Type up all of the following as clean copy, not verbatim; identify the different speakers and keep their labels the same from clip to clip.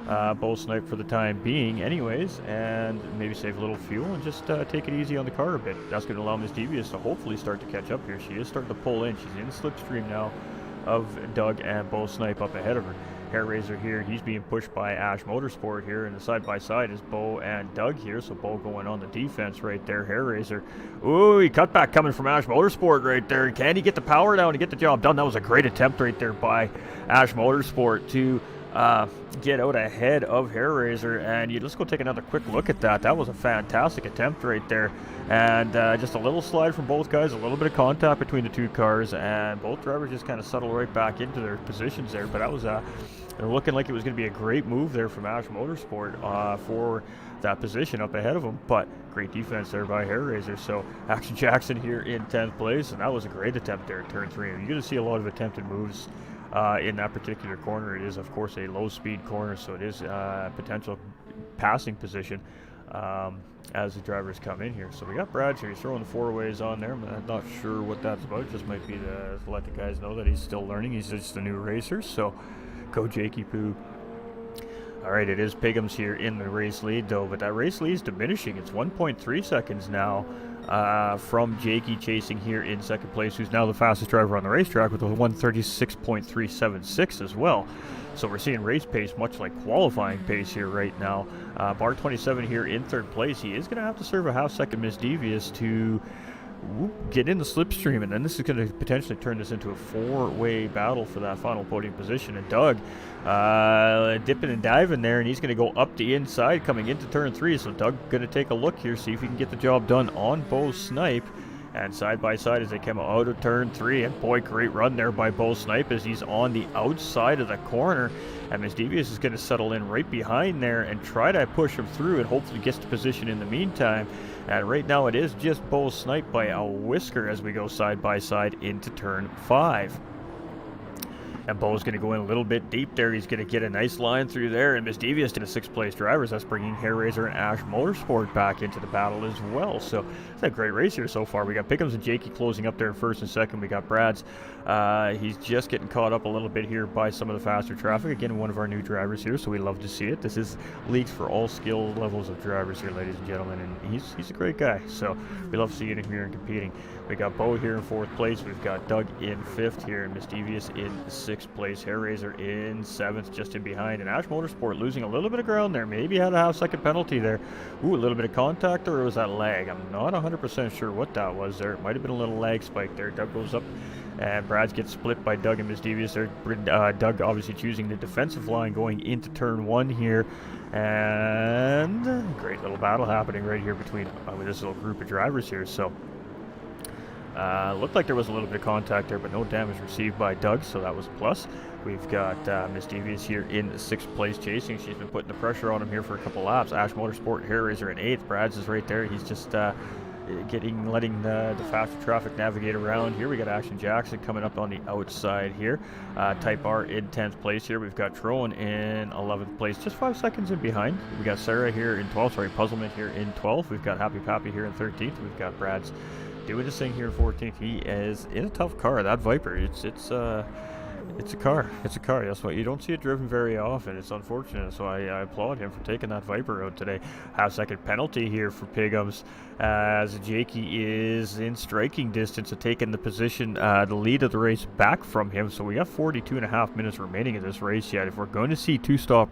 Speaker 1: Bow Snipe for the time being anyways, and maybe save a little fuel and just take it easy on the car a bit. That's going to allow Miss Devious to hopefully start to catch up here. She is starting to pull in. She's in the slipstream now of Doug and Bow Snipe up ahead of her. Hair Razor here, he's being pushed by Ash Motorsport here, and the side-by-side is Bo and Doug here, so Bo going on the defense right there. Hair Razor, ooh, cutback coming from Ash Motorsport right there. Can he get the power down to get the job done? That was a great attempt right there by Ash Motorsport to get out ahead of Hair Razor, and let's go take another quick look at that. That was a fantastic attempt right there, and just a little slide from both guys, a little bit of contact between the two cars, and both drivers just kind of settle right back into their positions there. But that was looking like it was going to be a great move there from Ash Motorsport for that position up ahead of him, but great defense there by Hair Razor. So Action Jackson here in 10th place, and that was a great attempt there at turn 3. You're going to see a lot of attempted moves in that particular corner. It is, of course, a low-speed corner, so it is potential passing position as the drivers come in here. So we got Brad here. He's throwing the four-ways on there. I'm not sure what that's about. It just might be to let the guys know that he's still learning. He's just a new racer, so go Jakey Poo. All right, it is Pigham's here in the race lead, though, but that race lead is diminishing. It's 1.3 seconds now from Jakey chasing here in second place, who's now the fastest driver on the racetrack with a 136.376 as well. So we're seeing race pace much like qualifying pace here right now. Bar 27 here in third place. He is going to have to serve a half-second misdevious to get in the slipstream, and then this is going to potentially turn this into a four-way battle for that final podium position. And Doug dipping and diving there, and he's going to go up the inside coming into turn 3. So Doug going to take a look here, see if he can get the job done on Bo Snipe. And side by side as they come out of turn 3, and boy, great run there by Bo Snipe as he's on the outside of the corner, and Misdevious is going to settle in right behind there and try to push him through and hopefully gets to position in the meantime. And right now it is just Bo Snipe by a whisker as we go side by side into turn 5. And Bo's going to go in a little bit deep there. He's going to get a nice line through there. And Misdevious to the 6th place drivers. That's bringing Hair Razor and Ash Motorsport back into the battle as well. So it's a great race here so far. We got Pickham's and Jakey closing up there in first and second. We got Brad's. He's just getting caught up a little bit here by some of the faster traffic. Again, one of our new drivers here, so we love to see it. This is leagues for all skill levels of drivers here, ladies and gentlemen. And he's a great guy. So we love seeing him here and competing. We got Bo here in 4th place. We've got Doug in 5th here, and Misdevious in 6th place. Hair Razor in 7th, just in behind. And Ash Motorsport losing a little bit of ground there. Maybe had a half-second penalty there. Ooh, a little bit of contact, or was that lag? I'm not 100% sure what that was there. It might have been a little lag spike there. Doug goes up, and Brad's gets split by Doug and Misdevious there. Doug obviously choosing the defensive line going into turn 1 here. And great little battle happening right here between this little group of drivers here. So looked like there was a little bit of contact there, but no damage received by Doug, so that was a plus. We've got Misdevious here in 6th place chasing. She's been putting the pressure on him here for a couple laps. Ash Motorsport, Hair Razor in 8th. Brad's is right there. He's just letting the faster traffic navigate around here. We got Action Jackson coming up on the outside here. Type R in 10th place here. We've got Troan in 11th place, just 5 seconds in behind. We got Sarah here in 12th. Sorry, Puzzlement here in 12th. We've got Happy Pappy here in 13th. We've got Brad's doing his thing here in 14th. He is in a tough car. That Viper, it's a car. It's a car. That's why you don't see it driven very often. It's unfortunate. So I applaud him for taking that Viper out today. Half-second penalty here for Pigham's as Jakey is in striking distance of taking the position, the lead of the race back from him. So we got 42.5 minutes remaining in this race yet. If we're going to see two-stop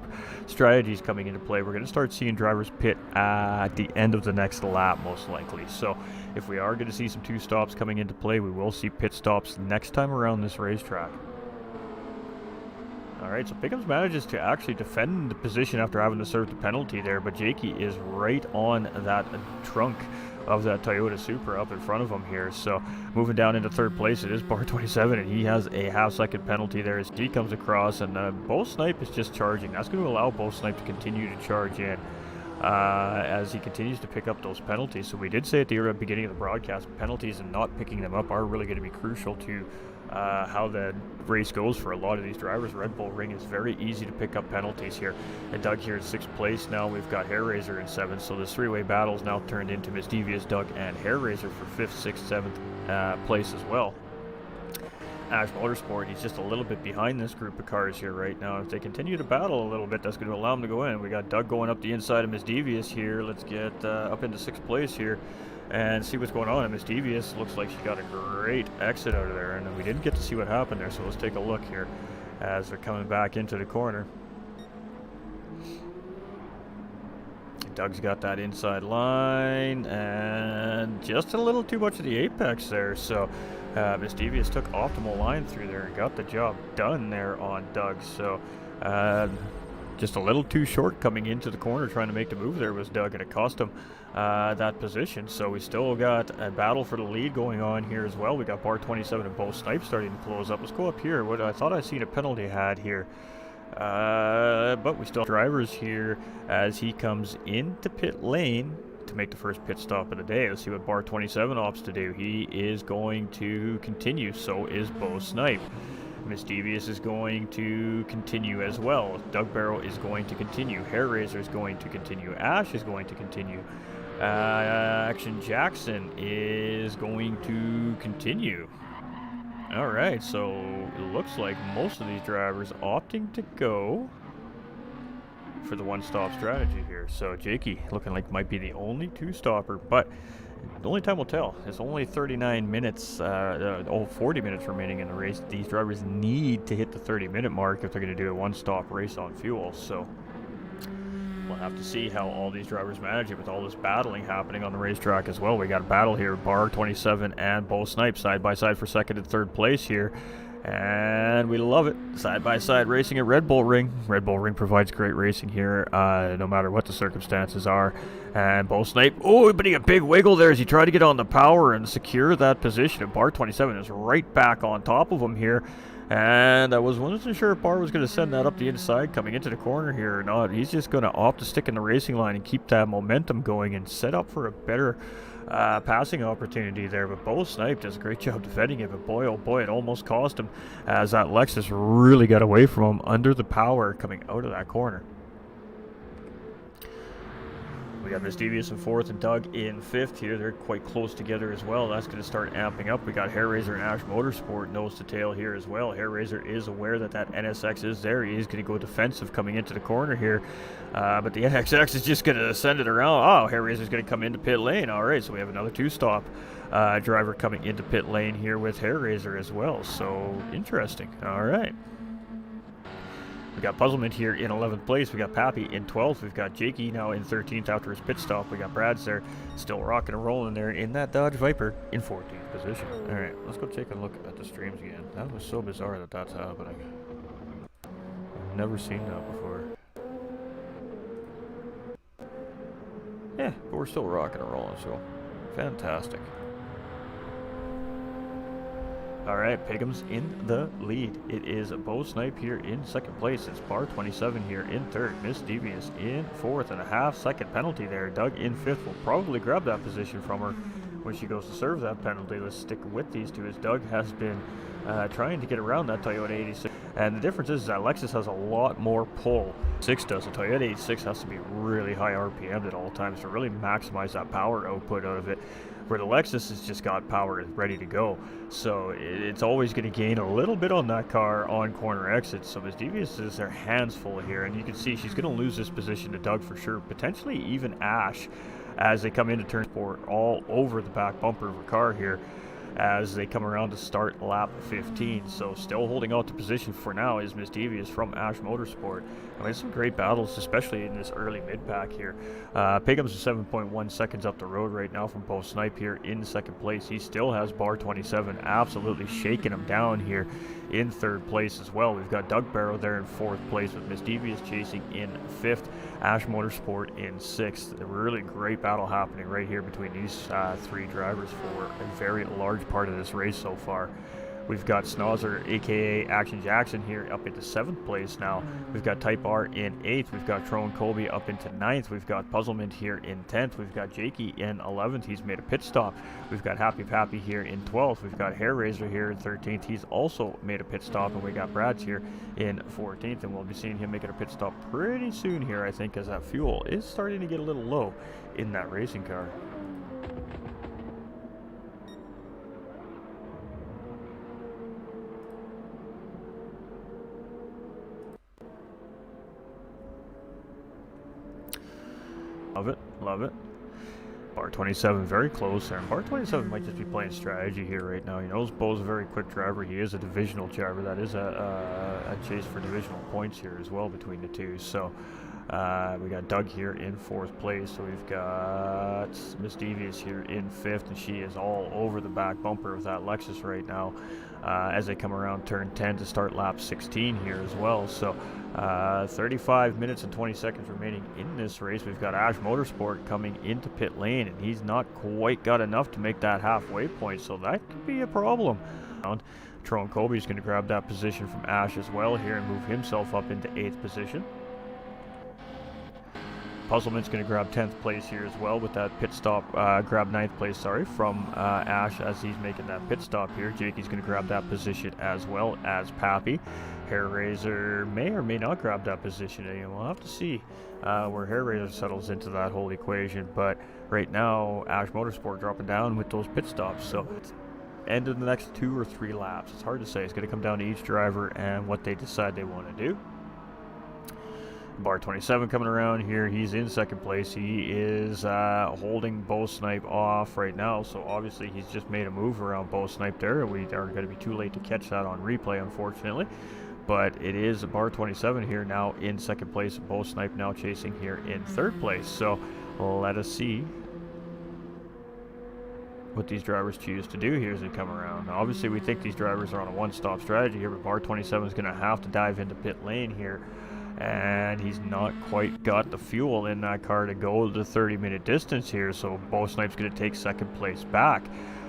Speaker 1: strategies coming into play, we're going to start seeing drivers pit at the end of the next lap, most likely. So if we are going to see some two-stops coming into play, we will see pit stops next time around this racetrack. Alright, so Pickham's manages to actually defend the position after having to serve the penalty there, but Jakey is right on that trunk of that Toyota Supra up in front of him here. So moving down into 3rd place, it is Bar 27, and he has a half-second penalty there as he comes across, and Bo Snipe is just charging. That's going to allow Bo Snipe to continue to charge in as he continues to pick up those penalties. So we did say at the beginning of the broadcast, penalties and not picking them up are really going to be crucial to how the race goes for a lot of these drivers. Red Bull Ring is very easy to pick up penalties here. And Doug here in 6th place now. We've got Hair Razor in 7th. So this three-way battle is now turned into Misdevious, Doug, and Hair Razor for 5th, 6th, 7th place as well. Ash Motorsport. He's just a little bit behind this group of cars here right now. If they continue to battle a little bit, that's going to allow him to go in. We got Doug going up the inside of Miss Devious here. Let's get up into 6th place here and see what's going on. And Miss Devious looks like she got a great exit out of there, and we didn't get to see what happened there, so let's take a look here as they're coming back into the corner. Doug's got that inside line and just a little too much of the apex there, so Miss Devious took optimal line through there and got the job done there on Doug. So just a little too short coming into the corner trying to make the move there was Doug, and it cost him that position. So we still got a battle for the lead going on here as well. We got bar 27 and both snipes starting to close up. Let's go up here. What I thought I seen a penalty had here. But we still have drivers here as he comes into pit lane to make the first pit stop of the day. Let's see what bar 27 opts to do. He is going to continue, so is Bo Snipe. Miss Devious is going to continue as well. Doug Barrow is going to continue. Hair Razor is going to continue. Ash is going to continue. Action Jackson is going to continue. Alright, so it looks like most of these drivers opting to go for the one-stop strategy here. So Jakey looking like might be the only two-stopper, but the only time will tell. It's only 39 minutes, 40 minutes remaining in the race. These drivers need to hit the 30-minute mark if they're going to do a one-stop race on fuel. So we'll have to see how all these drivers manage it with all this battling happening on the racetrack as well. We got a battle here, bar 27 and Bo Snipe side by side for 2nd and 3rd place here. And we love it. Side by side racing at Red Bull Ring. Red Bull Ring provides great racing here, no matter what the circumstances are. And Bo Snipe, oh, but he got a big wiggle there as he tried to get on the power and secure that position. And bar 27 is right back on top of him here. And I wasn't sure if Bar was going to send that up the inside coming into the corner here or not. He's just going to opt to stick in the racing line and keep that momentum going and set up for a better passing opportunity there. But Bo Snipe does a great job defending it, but boy, oh boy, it almost cost him as that Lexus really got away from him under the power coming out of that corner. We got Miss Devious in 4th and Doug in 5th here. They're quite close together as well. That's going to start amping up. We got Hair Razor and Ash Motorsport nose to tail here as well. Hair Razor is aware that that NSX is there. He is going to go defensive coming into the corner here. But the NSX is just going to send it around. Oh, Hair Razor is going to come into pit lane. All right, so we have another two-stop driver coming into pit lane here with Hair Razor as well. So interesting. All right. We got Puzzlement here in 11th place. We got Pappy in 12th. We've got Jakey now in 13th after his pit stop. We got Brad's there, still rocking and rolling there in that Dodge Viper in 14th position. All right, let's go take a look at the streams again. That was so bizarre that that's happening. I've never seen that before. Yeah, but we're still rocking and rolling, so fantastic. Alright, Pigham's in the lead. It is Bo Snipe here in 2nd place. It's bar 27 here in 3rd. Miss Devious in 4th and a half-second penalty there. Doug in 5th will probably grab that position from her when she goes to serve that penalty. Let's stick with these two as Doug has been trying to get around that Toyota 86. And the difference is that Lexus has a lot more pull. 6 does. The Toyota 86 has to be really high RPM at all times to really maximize that power output out of it, where the Lexus has just got power ready to go. So it's always going to gain a little bit on that car on corner exits. So Miss Devious is their hands full here, and you can see she's going to lose this position to Doug for sure, potentially even Ash as they come into turn 4 all over the back bumper of her car here as they come around to start lap 15. So still holding out the position for now is Miss Devious from Ash Motorsport. I mean, some great battles, especially in this early mid-pack here. Pigham's 7.1 seconds up the road right now from Bo Snipe here in 2nd place. He still has bar 27, absolutely shaking him down here in 3rd place as well. We've got Doug Barrow there in 4th place with Miss Devious chasing in 5th. Ash Motorsport in 6th. A really great battle happening right here between these 3 drivers for a very large part of this race so far. We've got Snozzer, aka Action Jackson, here up into 7th place now. We've got Type R in 8th. We've got Trone Colby up into 9th. We've got Puzzlement here in 10th. We've got Jakey in 11th. He's made a pit stop. We've got Happy Pappy here in 12th. We've got Hair Razor here in 13th. He's also made a pit stop. And we got Brad's here in 14th. And we'll be seeing him making a pit stop pretty soon here, I think, as that fuel is starting to get a little low in that racing car. Love it, love it. Bar 27 very close there, and Bar 27 might just be playing strategy here right now. He knows Bo's a very quick driver. He is a divisional driver. That is a chase for divisional points here as well between the two. So we got Doug here in 4th place. So we've got Miss Devious here in 5th, and she is all over the back bumper of that Lexus right now as they come around turn 10 to start lap 16 here as well. So 35 minutes and 20 seconds remaining in this race. We've got Ash Motorsport coming into pit lane, and he's not quite got enough to make that halfway point, so that could be a problem. Tron Kobe's going to grab that position from Ash as well here and move himself up into 8th position. Puzzleman's going to grab 10th place here as well with that pit stop, grab 9th place, sorry, from Ash as he's making that pit stop here. Jakey's going to grab that position as well as Pappy. Hair Razor may or may not grab that position, and we'll have to see where Hair Razor settles into that whole equation. But right now, Ash Motorsport dropping down with those pit stops. So end of the next 2 or 3 laps. It's hard to say. It's going to come down to each driver and what they decide they want to do. Bar 27 coming around here. He's in 2nd place. He is holding Bo Snipe off right now, so obviously he's just made a move around Bo Snipe there. We are going to be too late to catch that on replay, unfortunately. But it is Bar 27 here now in 2nd place. Bo Snipe now chasing here in 3rd place. So let us see what these drivers choose to do here as they come around. Now, obviously, we think these drivers are on a one-stop strategy here, but Bar 27 is going to have to dive into pit lane here. And he's not quite got the fuel in that car to go the 30-minute distance here, so Bo Snipe's going to take 2nd place back.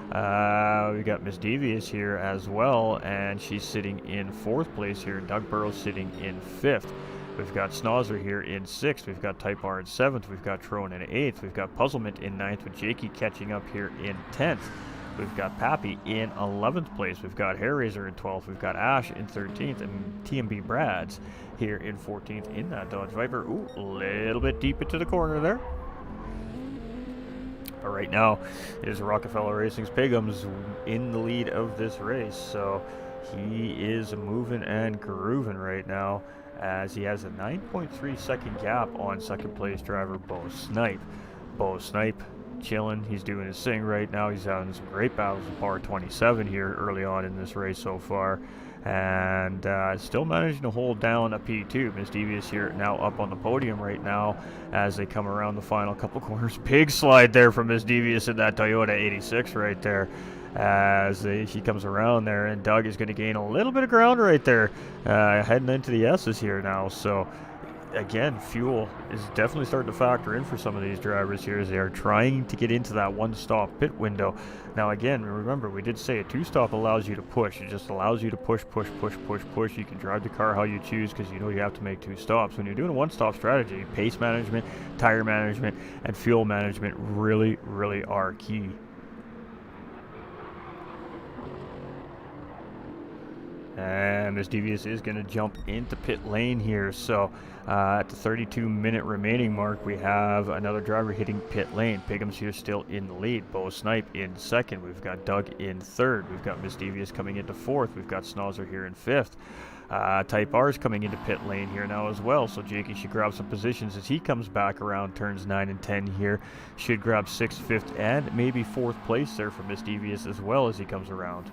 Speaker 1: We got Miss Devious here as well, and she's sitting in 4th place here. Doug Burrows sitting in 5th. We've got Snozzer here in 6th. We've got Type R in 7th. We've got Trone in 8th. We've got Puzzlement in 9th, with Jakey catching up here in 10th. We've got Pappy in 11th place. We've got Hair Razor in 12th. We've got Ash in 13th, and TMB Brads here in 14th in that Dodge Viper. Ooh, a little bit deep into the corner there. But right now, it is Rockefeller Racing's Pigums in the lead of this race. So he is moving and grooving right now as he has a 9.3 second gap on 2nd place driver Bo Snipe. Bo Snipe chilling. He's doing his thing right now. He's having some great battles with Bar 27 here early on in this race so far, and still managing to hold down a P2. Miss Devious here now up on the podium right now as they come around the final couple corners. Big slide there from Miss Devious in that Toyota 86 right there as she comes around there, and Doug is going to gain a little bit of ground right there heading into the S's here now. So again, fuel is definitely starting to factor in for some of these drivers here as they are trying to get into that one-stop pit window. Now again, remember, we did say a 2-stop allows you to push. It just allows you to push. You can drive the car how you choose because you know you have to make 2 stops. When you're doing a one-stop strategy, pace management, tire management, and fuel management really, really are key. And Miss Devious is going to jump into pit lane here. So at the 32-minute remaining mark, we have another driver hitting pit lane. Pigham's here still in the lead. Bo Snipe in 2nd. We've got Doug in 3rd. We've got Miss Devious coming into 4th. We've got Snozzer here in 5th. Type R is coming into pit lane here now as well. So Jakey should grab some positions as he comes back around turns 9 and 10 here. Should grab 6th, 5th, and maybe 4th place there for Miss Devious as well as he comes around.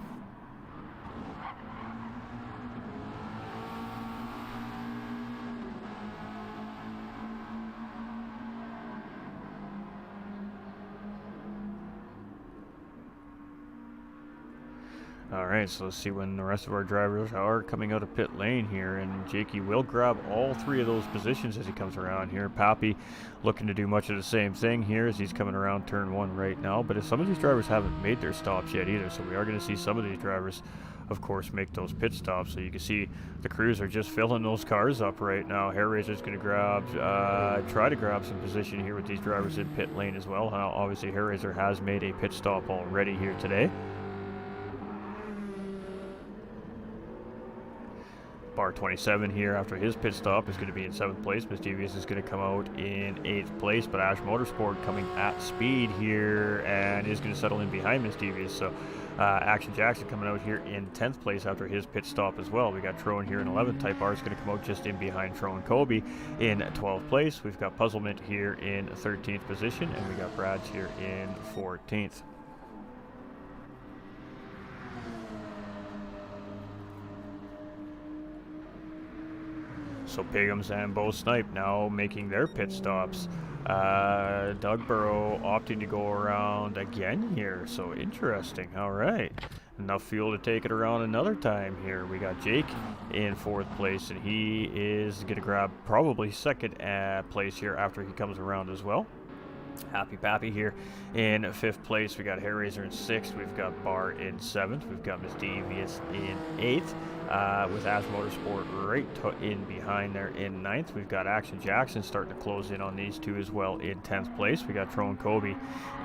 Speaker 1: Alright, so let's see when the rest of our drivers are coming out of pit lane here, and Jakey will grab all 3 of those positions as he comes around here. Pappy looking to do much of the same thing here as he's coming around turn 1 right now, but if some of these drivers haven't made their stops yet either, so we are going to see some of these drivers, of course, make those pit stops. So you can see the crews are just filling those cars up right now. Hair Razor's going to grab, try to grab some position here with these drivers in pit lane as well. Now, obviously, Hair Razor has made a pit stop already here today. Bar 27 here after his pit stop is going to be in 7th place. Miss Devious is going to come out in 8th place, but Ash Motorsport coming at speed here and is going to settle in behind Miss Devious. So Action Jackson coming out here in 10th place after his pit stop as well. We got Trone here in 11th. Type R is going to come out just in behind Trone Kobe in 12th place. We've got Puzzlement here in 13th position, and we got Brad's here in 14th. So Piggums and Bo Snipe now making their pit stops. Doug Burrow opting to go around again here, so interesting. All right, enough fuel to take it around another time here. We got Jake in 4th place, and he is going to grab probably 2nd place here after he comes around as well. Happy Pappy here in 5th place. We got Hairraiser in 6th. We've got Bar in 7th. We've got Miss Devious in 8th. With Ash Motorsport right in behind there in 9th. We've got Action Jackson starting to close in on these two as well in 10th place. We got Trone Kobe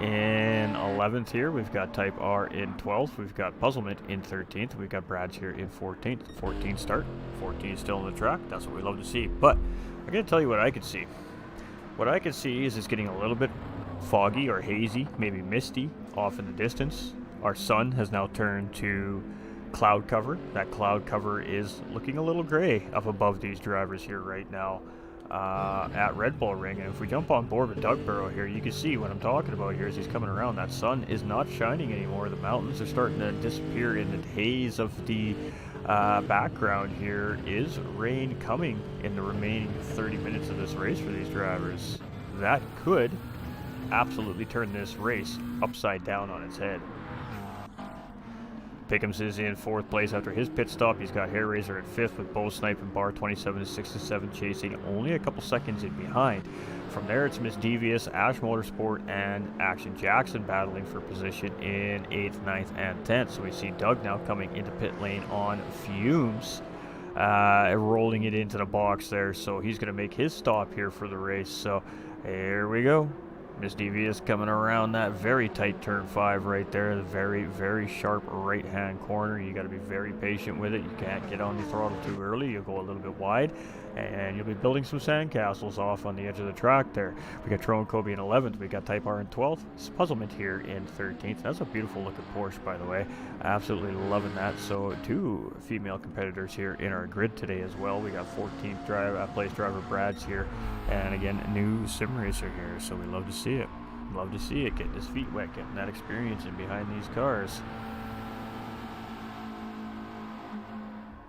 Speaker 1: in 11th here. We've got Type R in 12th. We've got Puzzlement in 13th. We've got Brad's here in 14th. 14 start. 14 still on the track. That's what we love to see. But I'm going to tell you what I could see. What I can see is it's getting a little bit foggy or hazy, maybe misty off in the distance. Our sun has now turned to cloud cover. That cloud cover is looking a little gray up above these drivers here right now at Red Bull Ring. And if we jump on board with Doug Burrow here, you can see what I'm talking about here as he's coming around. That sun is not shining anymore. The mountains are starting to disappear in the haze of the background. Here is rain coming in the remaining 30 minutes of this race for these drivers. That could absolutely turn this race upside down on its head. Pickums is in 4th place after his pit stop. He's got Hairraiser at 5th with Bo Snipe and Bar 27 to 67 chasing only a couple seconds in behind. From there, it's Miss Devious, Ash Motorsport, and Action Jackson battling for position in 8th, 9th, and 10th. So we see Doug now coming into pit lane on fumes, rolling it into the box there. So he's going to make his stop here for the race. So here we go. Miss Devious coming around that very tight turn 5 right there. The very, very sharp right-hand corner. You got to be very patient with it. You can't get on the throttle too early. You'll go a little bit wide, and you'll be building some sandcastles off on the edge of the track there. We got Trone Kobe in 11th. We got Type R in 12th. Puzzlement here in 13th. That's a beautiful looking Porsche, by the way. Absolutely loving that. So 2 female competitors here in our grid today as well. We got 14th place driver Brad's here, and again, new sim racer here. So we love to see it. Love to see it, getting his feet wet, getting that experience in behind these cars.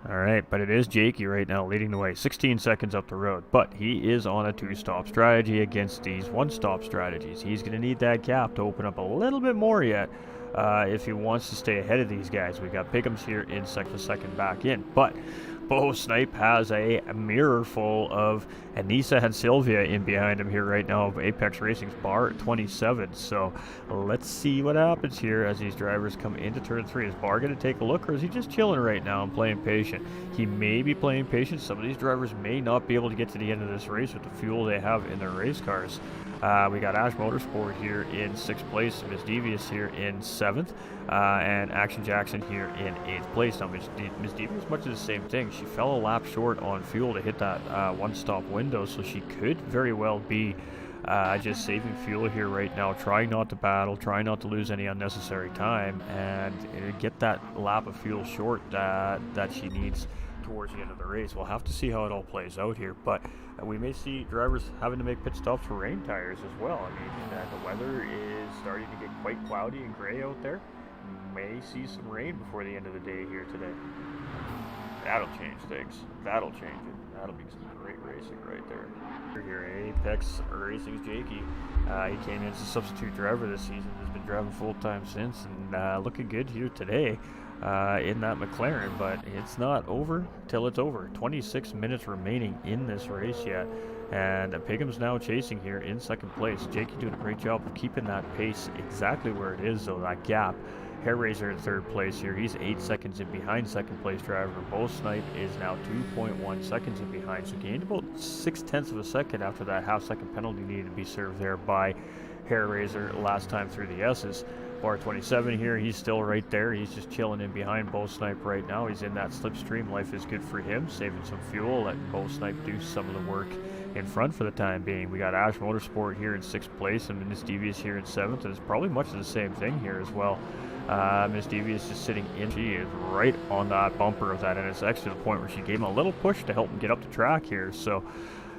Speaker 1: All right, but it is Jakey right now leading the way, 16 seconds up the road, but he is on a 2-stop strategy against these 1-stop strategies. He's going to need that gap to open up a little bit more yet if he wants to stay ahead of these guys. We got Pickums here in second back in, but Bo Snipe has a mirror full of Anissa and Sylvia in behind him here right now of Apex Racing's Bar 27. So let's see what happens here as these drivers come into turn 3. Is Bar going to take a look, or is he just chilling right now and playing patient? He may be playing patient. Some of these drivers may not be able to get to the end of this race with the fuel they have in their race cars. We got Ash Motorsport here in 6th place, Miss Devious here in 7th, and Action Jackson here in 8th place. Now, Miss Devious, much of the same thing. She fell a lap short on fuel to hit that 1-stop window, so she could very well be just saving fuel here right now, trying not to battle, trying not to lose any unnecessary time, and get that lap of fuel short that she needs towards the end of the race. We'll have to see how it all plays out here, but we may see drivers having to make pit stops for rain tires as well. I mean, the weather is starting to get quite cloudy and gray out there. May see some rain before the end of the day here today. That'll change things. That'll change it. That'll be some great racing right there. Here, Apex Racing's Jakey. He came in as a substitute driver this season. Has been driving full-time since, and looking good here today in that McLaren, but it's not over till it's over. 26 minutes remaining in this race yet, and Piggum's now chasing here in 2nd place. Jakey doing a great job of keeping that pace exactly where it is, though, that gap. Hairraiser in 3rd place here. He's 8 seconds in behind 2nd place driver. Bo Snipe is now 2.1 seconds in behind, so gained about 0.6 of a second after that half-second penalty needed to be served there by Hairraiser last time through the S's. Bar 27 here, he's still right there. He's just chilling in behind Bo Snipe right now. He's in that slipstream. Life is good for him, saving some fuel, letting Bo Snipe do some of the work in front for the time being. We got Ash Motorsport here in 6th place and Miss Devious here in 7th, and it's probably much of the same thing here as well. Miss Devious is sitting in. She is right on that bumper of that NSX to the point where she gave him a little push to help him get up the track here. So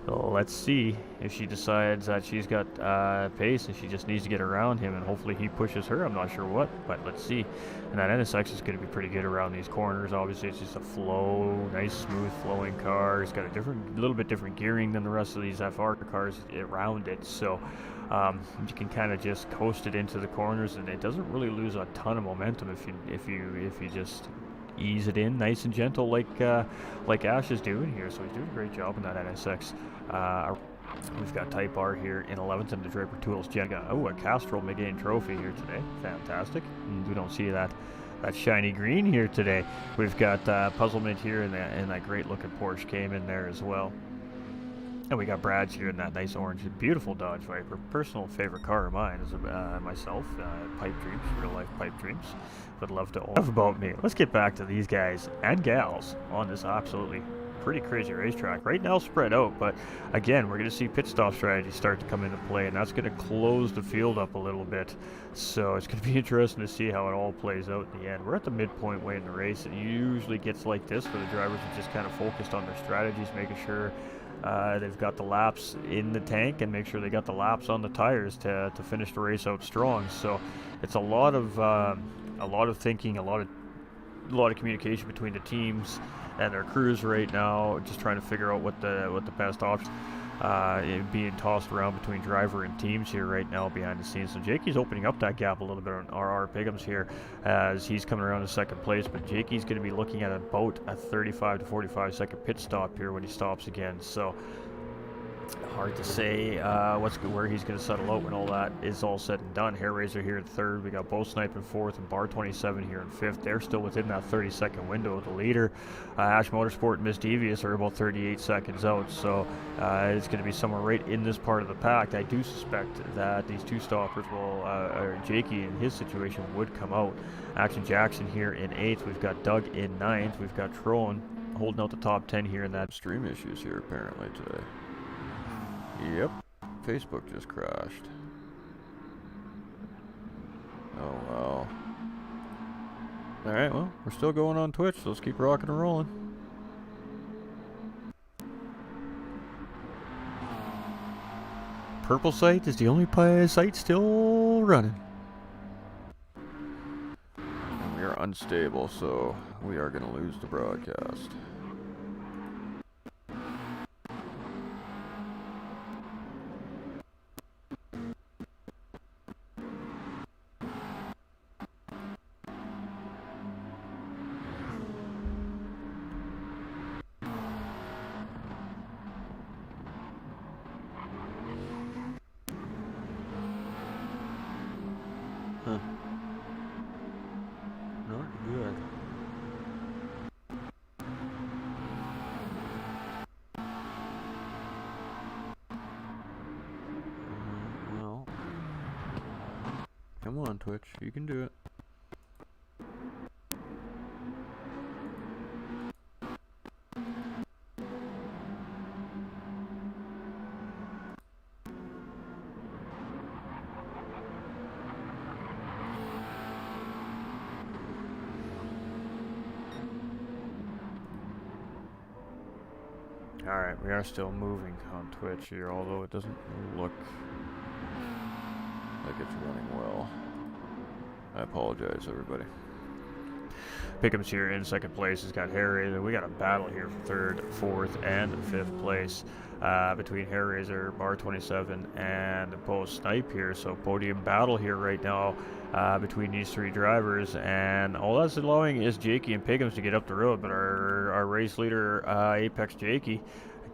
Speaker 1: let's see if she decides that she's got pace and she just needs to get around him, and hopefully he pushes her. I'm not sure what, but let's see. And that NSX is going to be pretty good around these corners. Obviously, it's just a nice, smooth flowing car. It's got a little bit different gearing than the rest of these FR cars around it. So you can kind of just coast it into the corners, and it doesn't really lose a ton of momentum if you just ease it in nice and gentle like Ash is doing here. So he's doing a great job in that NSX. We've got Type R here in 11th and the Draper Tools Gen. A Castrol Megane trophy here today. Fantastic. And we don't see that shiny green here today. We've got Puzzlement here in that great looking Porsche Cayman there as well. And we got Brad's here in that nice orange, beautiful Dodge Viper. Personal favorite car of mine is myself. Pipe dreams, real life pipe dreams. Would love to own. Enough about me. Let's get back to these guys and gals on this absolutely pretty crazy racetrack. Right now spread out, but again, we're going to see pit stop strategies start to come into play, and that's going to close the field up a little bit. So it's going to be interesting to see how it all plays out in the end. We're at the midpoint way in the race. It usually gets like this where the drivers are just kind of focused on their strategies, making sure they've got the laps in the tank and make sure they got the laps on the tires to finish the race out strong. So it's a lot of thinking, a lot of communication between the teams and their crews right now, just trying to figure out what the best option. Being tossed around between driver and teams here right now behind the scenes. So Jakey's opening up that gap a little bit on RR Piggums here as he's coming around to second place, but Jakey's going to be looking at about a 35 to 45 second pit stop here when he stops again. So hard to say where he's going to settle out when all that is all said and done. Hair Razor here in third. We got Bo Snipe in fourth and Bar 27 here in fifth. They're still within that 30-second window of the leader. Ash Motorsport and Miss Devious are about 38 seconds out. So it's going to be somewhere right in this part of the pack. I do suspect that these two stoppers or Jakey in his situation would come out. Action Jackson here in eighth. We've got Doug in ninth. We've got Troen holding out the top 10 here in that.
Speaker 2: Stream issues here apparently today. Yep, Facebook just crashed. Oh well.
Speaker 1: Alright, well, we're still going on Twitch, so let's keep rocking and rolling. Purple site is the only site still running.
Speaker 2: And we are unstable, so we are going to lose the broadcast.
Speaker 1: Not good. Well, come on, Twitch, you can do it. Alright, we are still moving on Twitch here, although it doesn't look
Speaker 2: like it's running well. I apologize, everybody.
Speaker 1: Pickham's here in second place. He's got Hair Razor. We got a battle here for third, fourth, and fifth place between Hair Razor, Bar 27, and Bo Snipe here. So podium battle here right now between these three drivers, and all that's allowing is Jakey and Pickham's to get up the road. But our race leader, Apex Jakey,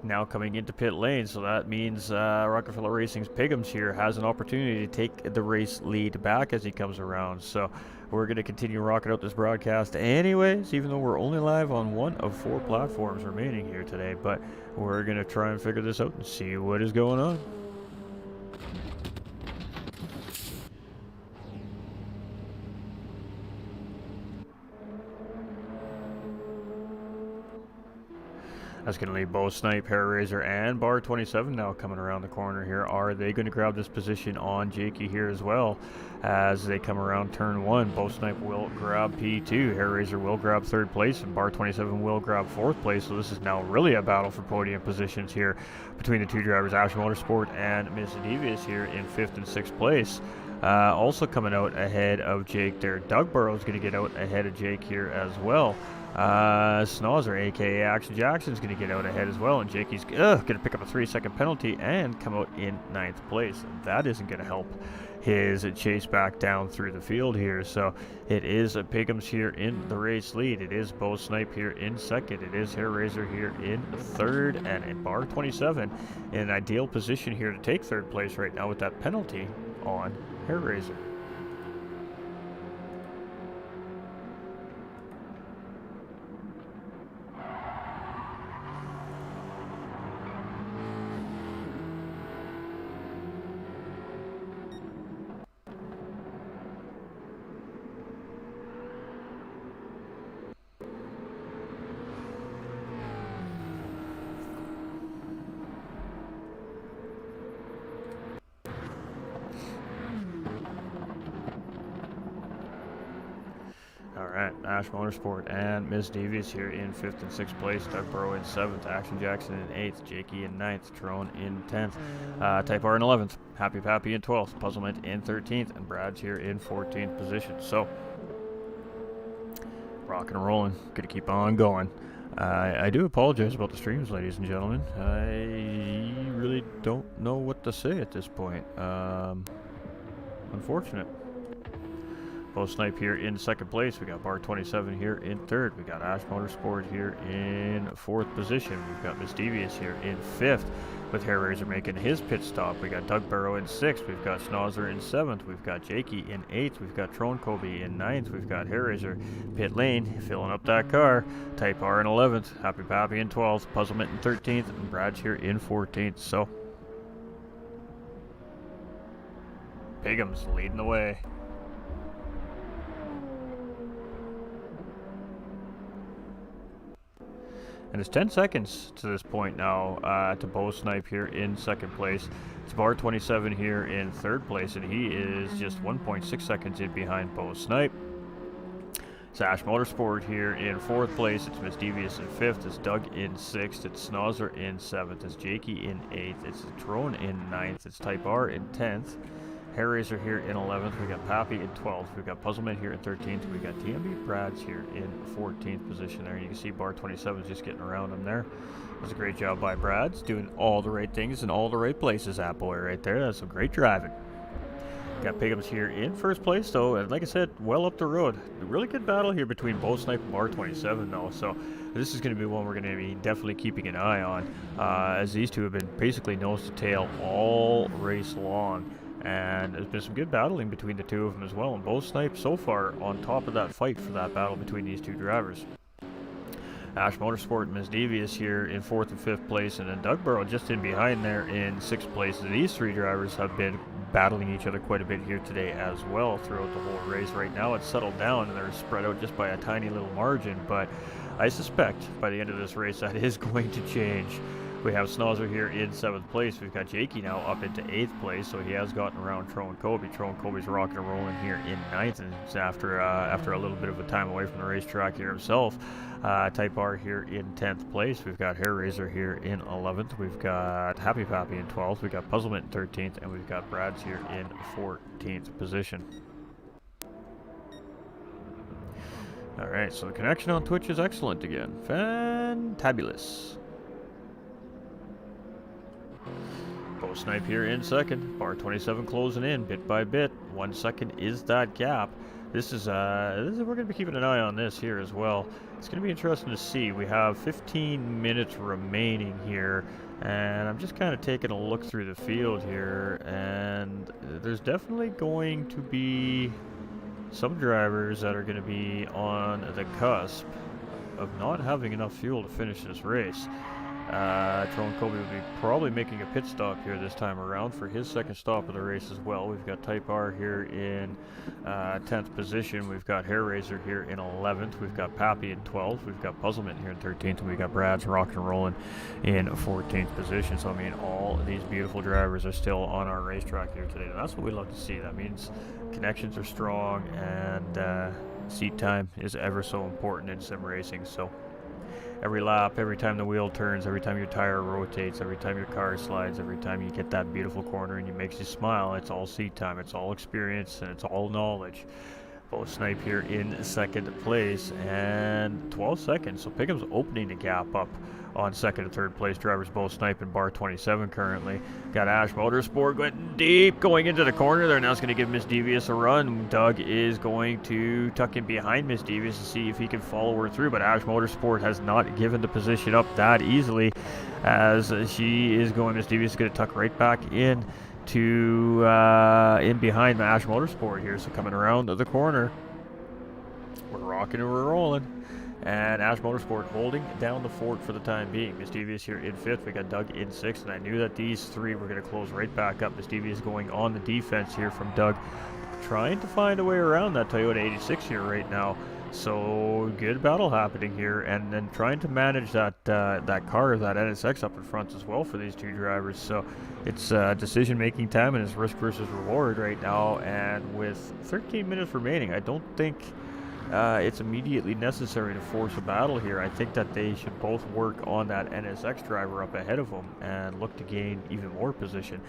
Speaker 1: now coming into pit lane, so that means Rockefeller Racing's Piggums here has an opportunity to take the race lead back as he comes around. So we're going to continue rocking out this broadcast anyways, even though we're only live on one of 4 platforms remaining here today, but we're going to try and figure this out and see what is going on. That's going to leave both Snipe, Hair Razor, and Bar 27 now coming around the corner here. Are they going to grab this position on Jakey here as well as they come around turn 1? Both Snipe will grab P2. Hair Razor will grab 3rd place, and Bar 27 will grab 4th place. So this is now really a battle for podium positions here between the two drivers, Ash Motorsport and Miss Devious here in 5th and 6th place. Also coming out ahead of Jake there, Doug Burrow's going to get out ahead of Jake here as well. Snozzer, aka Action Jackson's going to get out ahead as well, and Jakey's going to pick up a 3-second penalty and come out in 9th place. That isn't going to help his chase back down through the field here. So it is Pigums here in the race lead. It is Bo Snipe here in 2nd. It is Hair Razor here in 3rd, and in Bar 27 in an ideal position here to take 3rd place right now with that penalty on Hair Razor. Alright, Ash Motorsport and Miss Devious here in 5th and 6th place. Doug Burrow in 7th. Action Jackson in 8th. Jakey in 9th. Tyrone in 10th. Type R in 11th. Happy Pappy in 12th. Puzzlement in 13th. And Brad's here in 14th position. So, rocking and rolling. Gonna keep on going. I do apologize about the streams, ladies and gentlemen. I really don't know what to say at this point. Unfortunate. Bo Snipe here in 2nd place. We got Bar 27 here in 3rd. We got Ash Motorsport here in 4th position. We've got Miss Devious here in 5th with Hair Razor making his pit stop. We got Doug Burrow in 6th. We've got Snozzer in 7th. We've got Jakey in 8th. We've got Trone Kobe in 9th. We've got Hair Razor pit lane filling up that car. Type R in 11th. Happy Pappy in 12th. Puzzlement in 13th. And Brad's here in 14th. So, Pigums leading the way. And it's 10 seconds to this point now to Bo Snipe here in 2nd place. It's Bar 27 here in 3rd place, and he is just 1.6 seconds in behind Bo Snipe. It's Ash Motorsport here in 4th place. It's Miss Devious in 5th. It's Doug in 6th. It's Snozzer in 7th. It's Jakey in 8th. It's Trone in 9th. It's Type R in 10th. Hair Razor here in 11th. We got Pappy in 12th. We got Puzzlement here in 13th. We got TMB Brad's here in 14th position there. You can see Bar 27 is just getting around him there. That's a great job by Brad's, doing all the right things in all the right places. That boy right there. That's some great driving. Got Pigums here in 1st place though, and like I said, well up the road. A really good battle here between Bo Snipe and Bar 27 though. So this is going to be one we're going to be definitely keeping an eye on, as these two have been basically nose to tail all race long. And there's been some good battling between the two of them as well. And Bo Snipe so far on top of that fight for that battle between these two drivers. Ash Motorsport and Miss Devious here in 4th and 5th place. And then Doug Burrow just in behind there in 6th place. And these three drivers have been battling each other quite a bit here today as well throughout the whole race. Right now it's settled down and they're spread out just by a tiny little margin. But I suspect by the end of this race that is going to change. We have Snozzer here in 7th place. We've got Jakey now up into 8th place, so he has gotten around Trone Kobe. Trone Kobe's rocking and rolling here in 9th, and it's after a little bit of a time away from the racetrack here himself. Type R here in 10th place. We've got Hair Razor here in 11th. We've got Happy Pappy in 12th. We've got Puzzlement in 13th, and we've got Brad's here in 14th position. All right, so the connection on Twitch is excellent again. Fantabulous. Bo Snipe here in 2nd. Bar 27 closing in bit by bit. 1 second is that gap. This is we're going to be keeping an eye on this here as well. It's going to be interesting to see. We have 15 minutes remaining here, and I'm just kind of taking a look through the field here, and there's definitely going to be some drivers that are going to be on the cusp of not having enough fuel to finish this race. Tron Kobe will be probably making a pit stop here this time around for his second stop of the race as well. We've got Type R here in 10th position. We've got Hair Razor here in 11th. We've got Pappy in 12th. We've got Puzzlement here in 13th. And we've got Brad's Rock and Rollin' in 14th position. So, I mean, all these beautiful drivers are still on our racetrack here today. And that's what we love to see. That means connections are strong and seat time is ever so important in sim racing. So every lap, every time the wheel turns, every time your tire rotates, every time your car slides, every time you get that beautiful corner and it makes you smile, it's all seat time, it's all experience, and it's all knowledge. Bo Snipe here in second place and 12 seconds. So Pickham's opening the gap up on second and third place drivers, Bo Snipe and bar 27 currently. Got Ash Motorsport going deep, going into the corner there. Now it's going to give Miss Devious a run. Doug is going to tuck in behind Miss Devious to see if he can follow her through, but Ash Motorsport has not given the position up that easily as she is going. Miss Devious is going to tuck right back in to in behind Ash Motorsport here. So coming around the corner, we're rocking and we're rolling. And Ash Motorsport holding down the fort for the time being. Miss Devious here in 5th. We got Doug in 6th. And I knew that these three were going to close right back up. Miss Devious going on the defense here from Doug. Trying to find a way around that Toyota 86 here right now. So good battle happening here. And then trying to manage that that car, that NSX up in front as well for these two drivers. So it's decision-making time and it's risk versus reward right now. And with 13 minutes remaining, I don't think it's immediately necessary to force a battle here. I think that they should both work on that NSX driver up ahead of them and look to gain even more position.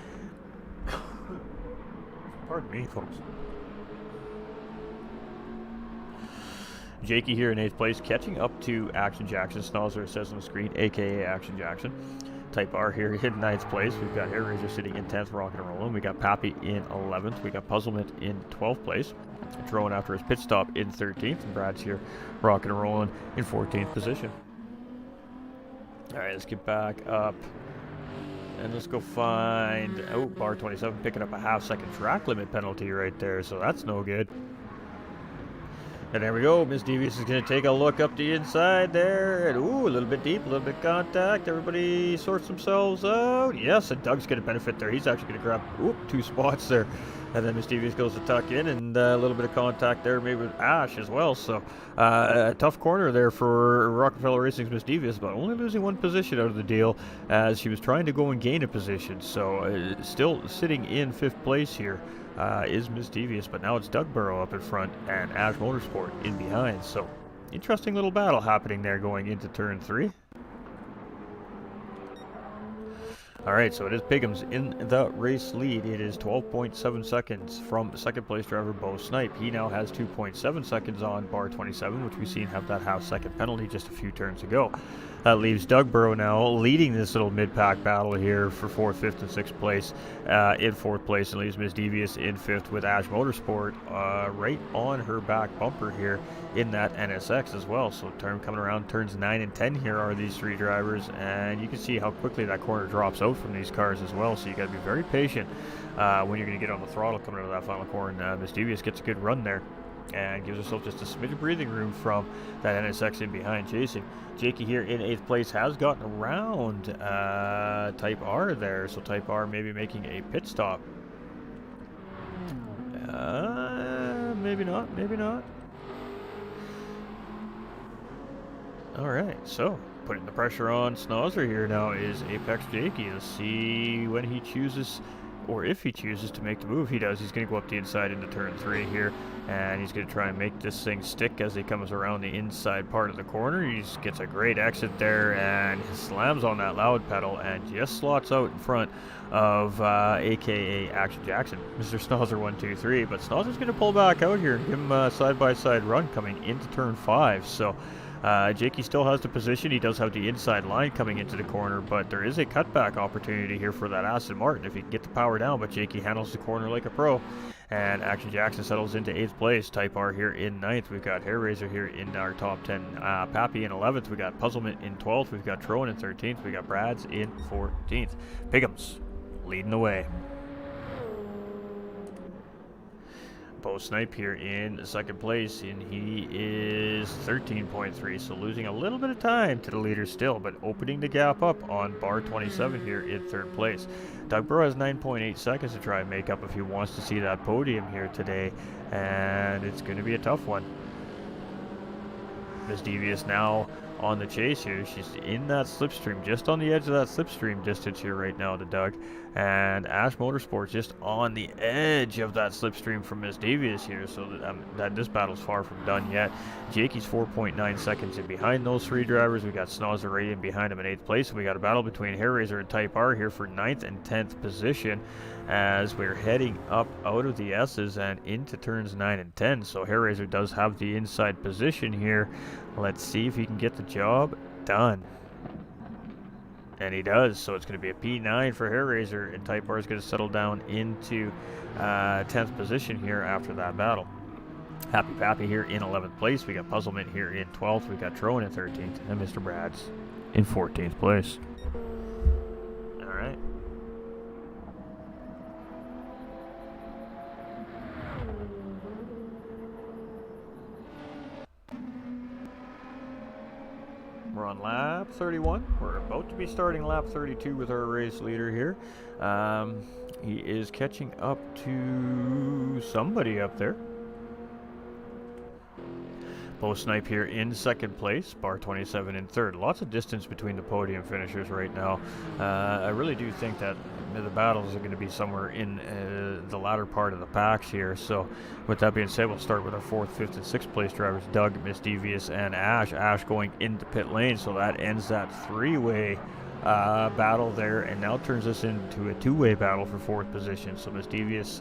Speaker 1: Pardon me, folks. Jakey here in 8th place, catching up to Action Jackson. Snozzer says on the screen, aka Action Jackson. Type R here in 9th place. We've got Hair Razor sitting in 10th, rocking and rolling. We got Pappy in 11th. We got Puzzlement in 12th place. Drone after his pit stop in 13th. And Brad's here rocking and rolling in 14th position. All right, let's get back up. And let's go find, bar 27 picking up a half-second track limit penalty right there. So that's no good. And there we go. Miss Devious is going to take a look up the inside there. And a little bit deep, a little bit of contact. Everybody sorts themselves out. Yes, and Doug's going to benefit there. He's actually going to grab 2 spots there. And then Miss Devious goes to tuck in, and a little bit of contact there, maybe with Ash as well. So a tough corner there for Rockefeller Racing's Miss Devious, but only losing 1 position out of the deal as she was trying to go and gain a position. So still sitting in 5th place here. Is Miss Devious, but now it's Doug Burrow up in front and Ash Motorsport in behind. So interesting little battle happening there going into turn 3. All right, so it is Piggums in the race lead. It is 12.7 seconds from second place driver Bo Snipe. He now has 2.7 seconds on bar 27, which we've seen have that half-second penalty just a few turns ago. That leaves Doug Burrow now leading this little mid-pack battle here for 4th, 5th, and 6th place in 4th place, and leaves Miss Devious in 5th with Ash Motorsport right on her back bumper here in that NSX as well. So coming around turns 9 and 10 here are these 3 drivers, and you can see how quickly that corner drops out from these cars as well. So you got to be very patient when you're going to get on the throttle coming out of that final corner. Miss Devious gets a good run there and gives herself just a smidge of breathing room from that NSX in behind chasing. Jakey here in 8th place has gotten around Type R there, so Type R maybe making a pit stop. Maybe not, maybe not. All right, so putting the pressure on Snozzer here now is Apex Jakey. Let's see when he chooses, or if he chooses to make the move. He does. He's going to go up the inside into turn 3 here, and he's going to try and make this thing stick as he comes around the inside part of the corner. He gets a great exit there and slams on that loud pedal and just slots out in front of aka Action Jackson, Mr. Snozzer 123. But Snozzer's going to pull back out here and give him a side-by-side run coming into turn 5. So Jakey still has the position. He does have the inside line coming into the corner, but there is a cutback opportunity here for that Aston Martin if he can get the power down, but Jakey handles the corner like a pro. And Action Jackson settles into 8th place. Type R here in 9th. We've got Hair Razor here in our top 10. Pappy in 11th. We've got Puzzlement in 12th. We've got Trone in 13th. We've got Brad's in 14th. Piggums leading the way. Bo Snipe here in second place, and he is 13.3, so losing a little bit of time to the leader still, but opening the gap up on bar 27 here in third place. Doug Burrow has 9.8 seconds to try and make up if he wants to see that podium here today, and it's going to be a tough one. Miss Devious now on the chase here. She's in that slipstream, just on the edge of that slipstream distance here right now to Doug. And Ash Motorsports just on the edge of that slipstream from Miss Devious here, so that this battle's far from done yet. Jakey's 4.9 seconds in behind those three drivers. We got Snozzer right in behind him in 8th place. And we got a battle between Hairraiser and Type R here for 9th and 10th position as we're heading up out of the S's and into turns 9 and 10. So Hairraiser does have the inside position here. Let's see if he can get the job done. And he does, so it's going to be a P9 for Hairraiser, and Type R is going to settle down into 10th position here after that battle. Happy Pappy here in 11th place. We got Puzzlement here in 12th. We got Trone in 13th, and Mr. Brad's in 14th place. All right. We're on lap 31. We're about to be starting lap 32 with our race leader here. He is catching up to somebody up there. Bo Snipe here in second place, bar 27 in third. Lots of distance between the podium finishers right now. I really do think that the battles are going to be somewhere in the latter part of the packs here. So with that being said, we'll start with our 4th, 5th, and 6th place drivers, Doug, Miss Devious, and Ash. Ash going into pit lane, so that ends that three-way battle there, and now turns us into a two-way battle for 4th position. So Miss Devious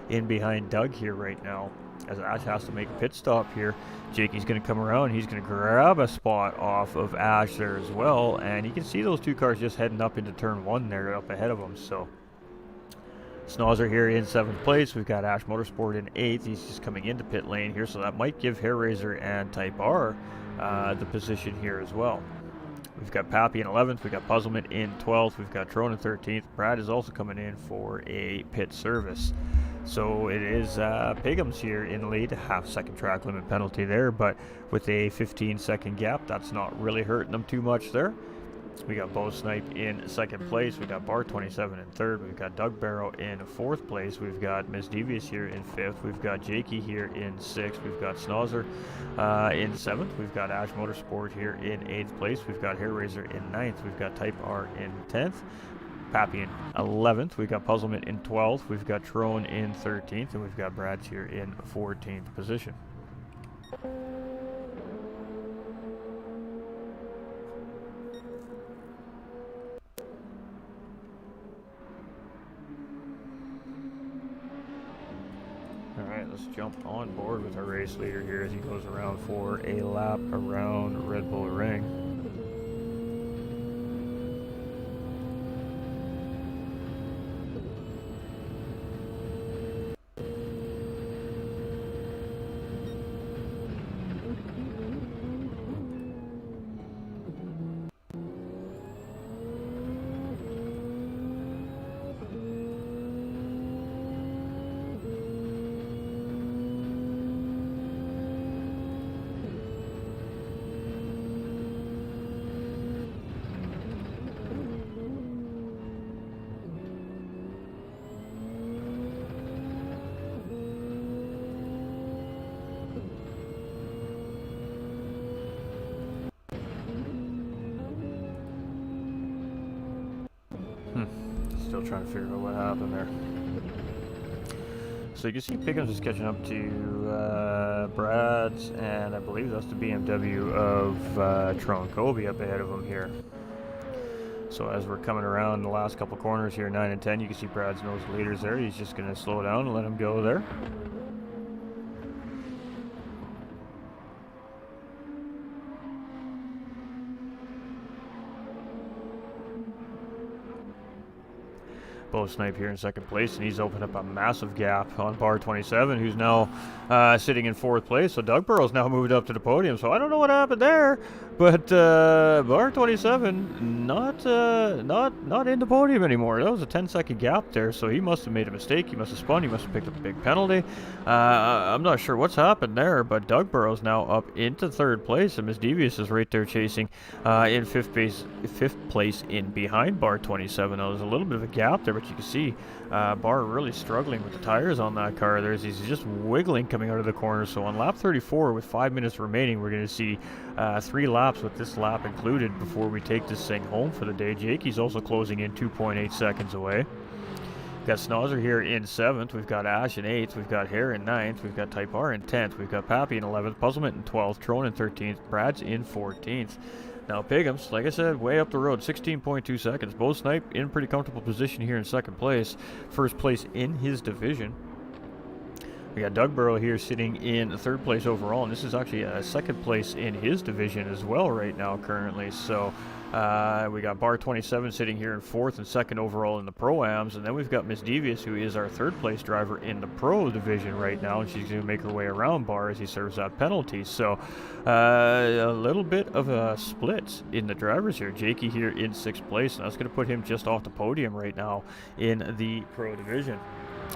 Speaker 1: in behind Doug here right now, as Ash has to make a pit stop here. Jakey's going to come around. He's going to grab a spot off of Ash there as well. And you can see those two cars just heading up into turn 1 there up ahead of them. So Snozzer here in 7th place. We've got Ash Motorsport in 8th. He's just coming into pit lane here. So that might give Hairraiser and Type R the position here as well. We've got Pappy in 11th. We've got Puzzlement in 12th. We've got Trone in 13th. Brad is also coming in for a pit service. So it is Pigham's here in the lead, half-second track limit penalty there, but with a 15-second gap, that's not really hurting them too much there. We got Bo Snipe in 2nd place. We got Bar 27 in 3rd. We've got Doug Barrow in 4th place. We've got Miss Devious here in 5th. We've got Jakey here in 6th. We've got Snozzer in 7th. We've got Ash Motorsport here in 8th place. We've got Hairraiser in 9th. We've got Type R in 10th. Pappy in 11th. We've got Puzzlement in 12th. We've got Trone in 13th. And we've got Brad's here in 14th position. Alright, let's jump on board with our race leader here as he goes around for a lap around Red Bull Ring. Still trying to figure out what happened there. So you can see Pickens is catching up to Brad's, and I believe that's the BMW of Trone Kobe up ahead of him here. So as we're coming around the last couple corners here, 9 and 10, you can see Brad's nose leaders there. He's just going to slow down and let him go there. Bo Snipe here in 2nd place, and he's opened up a massive gap on bar 27, who's now sitting in 4th place. So Doug Burrow's now moved up to the podium. So I don't know what happened there, But Bar 27 not in the podium anymore. That was a 10-second gap there, so he must have made a mistake. He must have spun. He must have picked up a big penalty. I'm not sure what's happened there, but Doug Burrow's now up into third place, and Miss Devious is right there chasing in fifth place in behind Bar 27. Now, there's a little bit of a gap there, but you can see Bar really struggling with the tires on that car. He's just wiggling coming out of the corner. So on lap 34, with 5 minutes remaining, we're going to see 3 laps with this lap included before we take this thing home for the day. Jakey's also closing in 2.8 seconds away. We've got Snozzer here in 7th. We've got Ash in 8th. We've got Hare in 9th. We've got Type R in 10th. We've got Pappy in 11th. Puzzlement in 12th. Trone in 13th. Brad's in 14th. Now, Pigham's, like I said, way up the road, 16.2 seconds. Bo Snipe in pretty comfortable position here in 2nd place. First place in his division. We got Doug Burrow here sitting in 3rd place overall, and this is actually 2nd place in his division as well right now currently. So we got Bar 27 sitting here in 4th and 2nd overall in the Pro-Ams, and then we've got Miss Devious, who is our 3rd place driver in the Pro division right now, and she's going to make her way around Bar as he serves that penalty. So a little bit of a split in the drivers here. Jakey here in 6th place, and that's going to put him just off the podium right now in the Pro division.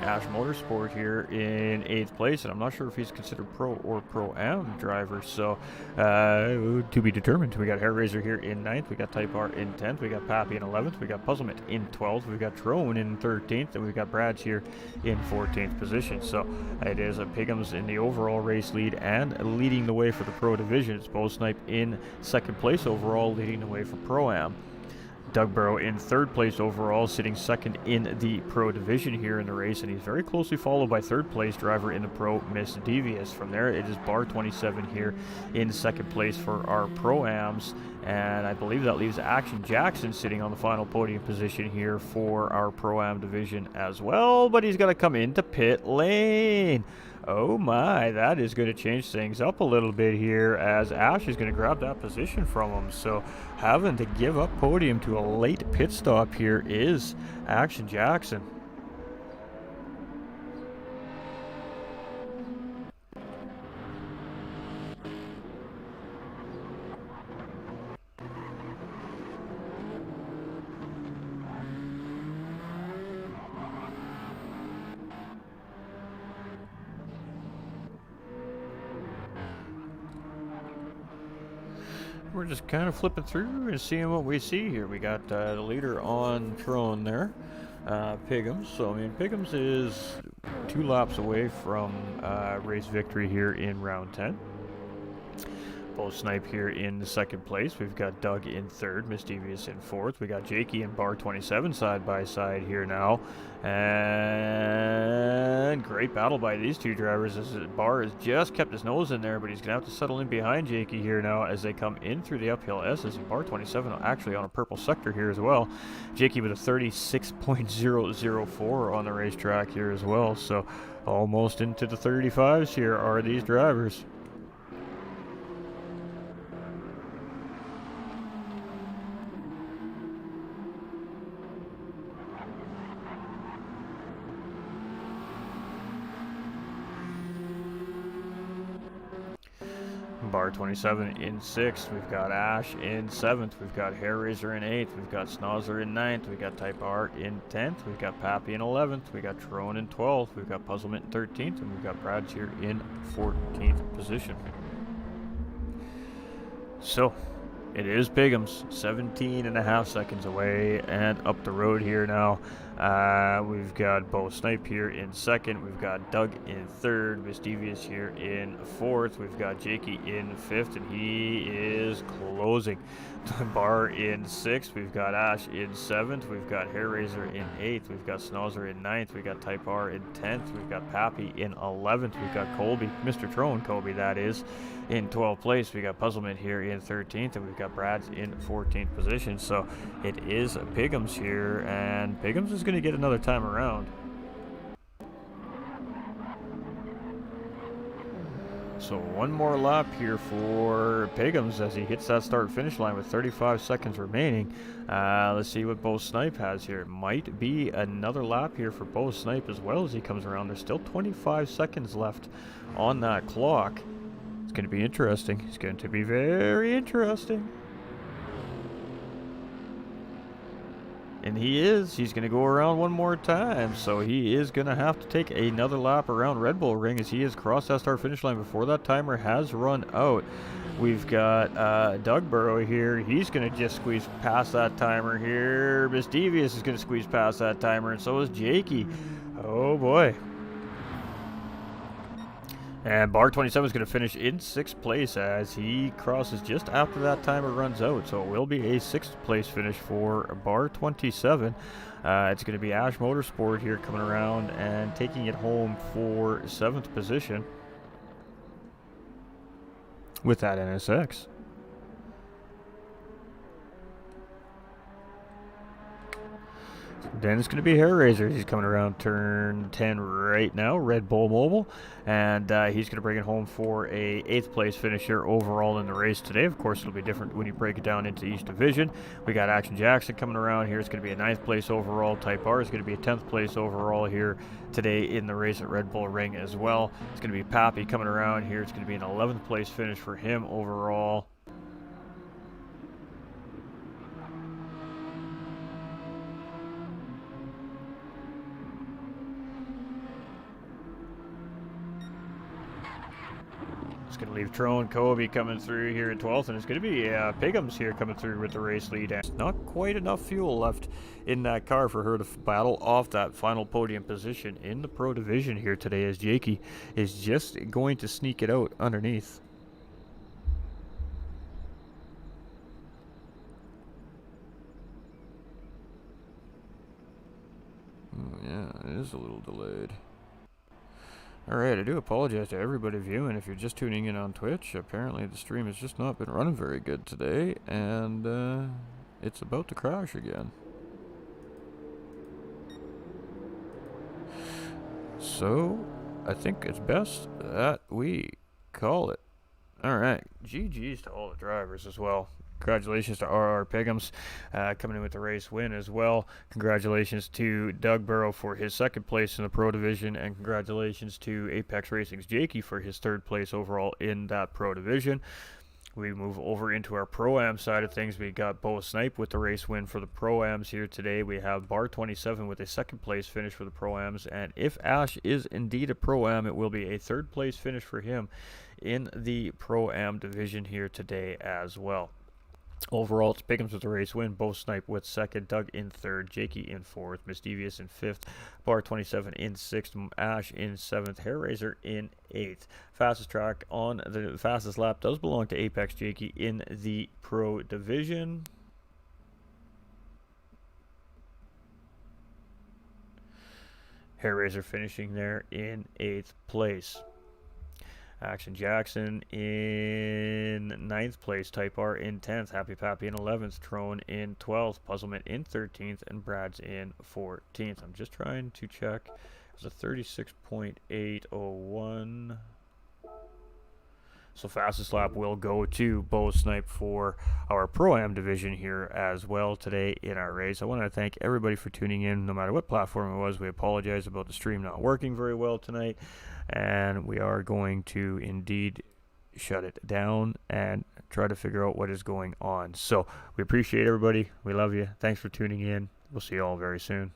Speaker 1: Ash Motorsport here in 8th place, and I'm not sure if he's considered Pro or Pro-Am driver, so to be determined. We got Hair Razor here in 9th, we got Type R in 10th, we got Pappy in 11th, we got Puzzlement in 12th, we got Trone in 13th, and we got Brad's here in 14th position. So it is Pigham's in the overall race lead and leading the way for the Pro division. It's Bo Snipe in 2nd place overall, leading the way for Pro-Am. Doug Burrow in 3rd place overall, sitting 2nd in the Pro division here in the race, and he's very closely followed by 3rd place driver in the Pro, Miss Devious. From there, it is Bar 27 here in 2nd place for our Pro-Ams, and I believe that leaves Action Jackson sitting on the final podium position here for our Pro-Am division as well, but he's got to come into pit lane. Oh my, that is going to change things up a little bit here, as Ash is going to grab that position from him. So having to give up podium to a late pit stop here is Action Jackson. We're just kind of flipping through and seeing what we see here. We got the leader on Trone there, Pigham's. So, I mean, Pigham's is 2 laps away from race victory here in round 10. Bo Snipe here in the 2nd place. We've got Doug in 3rd, Miss Devious in 4th. We got Jakey and Bar 27 side by side here now. And great battle by these 2 drivers. As Bar has just kept his nose in there, but he's going to have to settle in behind Jakey here now as they come in through the uphill S's. And Bar 27 actually on a purple sector here as well. Jakey with a 36.004 on the racetrack here as well. So almost into the 35s here are these drivers. Bar 27 in 6th, we've got Ash in 7th, we've got Hair Razor in 8th, we've got Snozzer in 9th, we've got Type R in 10th, we've got Pappy in 11th, we've got Trone in 12th, we've got Puzzlement in 13th, and we've got Brad's here in 14th position. So, it is Pigham's, 17.5 seconds away and up the road here now. We've got Bo Snipe here in 2nd. We've got Doug in 3rd. Miss Devious here in 4th. We've got Jakey in 5th, and he is closing. Bar in 6th. We've got Ash in 7th. We've got Hair Razor in 8th. We've got Snozzer in 9th. We've got Type R in 10th. We've got Pappy in 11th. We've got Colby, Mr. Trone, Colby that is, in 12th place. We got Puzzlement here in 13th, and we've got Brad's in 14th position. So it is Pigham's here, and Pigham's is going to get another time around. So one more lap here for Pigham's as he hits that start-finish line with 35 seconds remaining. Let's see what Bo Snipe has here. It might be another lap here for Bo Snipe as well as he comes around. There's still 25 seconds left on that clock. It's going to be interesting. It's going to be very interesting. And he's going to go around one more time, so he is going to have to take another lap around Red Bull Ring as he has crossed that start finish line before that timer has run out. We've got Doug Burrow here. He's going to just squeeze past that timer here. Miss Devious is going to squeeze past that timer, and so is Jakey. Oh boy. And Bar 27 is going to finish in 6th place as he crosses just after that timer runs out. So it will be a 6th place finish for Bar 27. It's going to be Ash Motorsport here coming around and taking it home for 7th position with that NSX. Then it's going to be Hair Razor. He's coming around turn 10 right now, Red Bull Mobile, and he's going to bring it home for a 8th place finish here overall in the race today. Of course, it'll be different when you break it down into each division. We got Action Jackson coming around here. It's going to be a 9th place overall. Type R is going to be a 10th place overall here today in the race at Red Bull Ring as well. It's going to be Pappy coming around here. It's going to be an 11th place finish for him overall. It's going to leave Trone Kobe coming through here in 12th, and it's going to be Pigums here coming through with the race lead. And not quite enough fuel left in that car for her to battle off that final podium position in the Pro Division here today, as Jakey is just going to sneak it out underneath. Yeah, it is a little delayed. Alright, I do apologize to everybody viewing. If you're just tuning in on Twitch, apparently the stream has just not been running very good today, and it's about to crash again. So, I think it's best that we call it. Alright, GG's to all the drivers as well. Congratulations to RR Pigums coming in with the race win as well. Congratulations to Doug Burrow for his 2nd place in the Pro Division, and congratulations to Apex Racing's Jakey for his 3rd place overall in that Pro Division. We move over into our Pro-Am side of things. We got Bo Snipe with the race win for the Pro-Ams here today. We have Bar 27 with a 2nd place finish for the Pro-Ams, and if Ash is indeed a Pro-Am, it will be a 3rd place finish for him in the Pro-Am division here today as well. Overall, it's Pickens with the race win, Bo Snipe with 2nd, Doug in 3rd, Jakey in 4th, Miss Devious in 5th, Bar 27 in 6th, Ash in 7th, Hair Razor in 8th. Fastest track on the fastest lap does belong to Apex Jakey in the Pro Division. Hair Razor finishing there in 8th place. Action Jackson in 9th place, Type R in 10th, Happy Pappy in 11th, Trone in 12th, Puzzlement in 13th, and Brad's in 14th. I'm just trying to check. It was a 36.801. So fastest lap will go to Bo Snipe for our Pro-Am division here as well today in our race. I want to thank everybody for tuning in, no matter what platform it was. We apologize about the stream not working very well tonight, and we are going to indeed shut it down and try to figure out what is going on. So we appreciate everybody. We love you. Thanks for tuning in. We'll see you all very soon.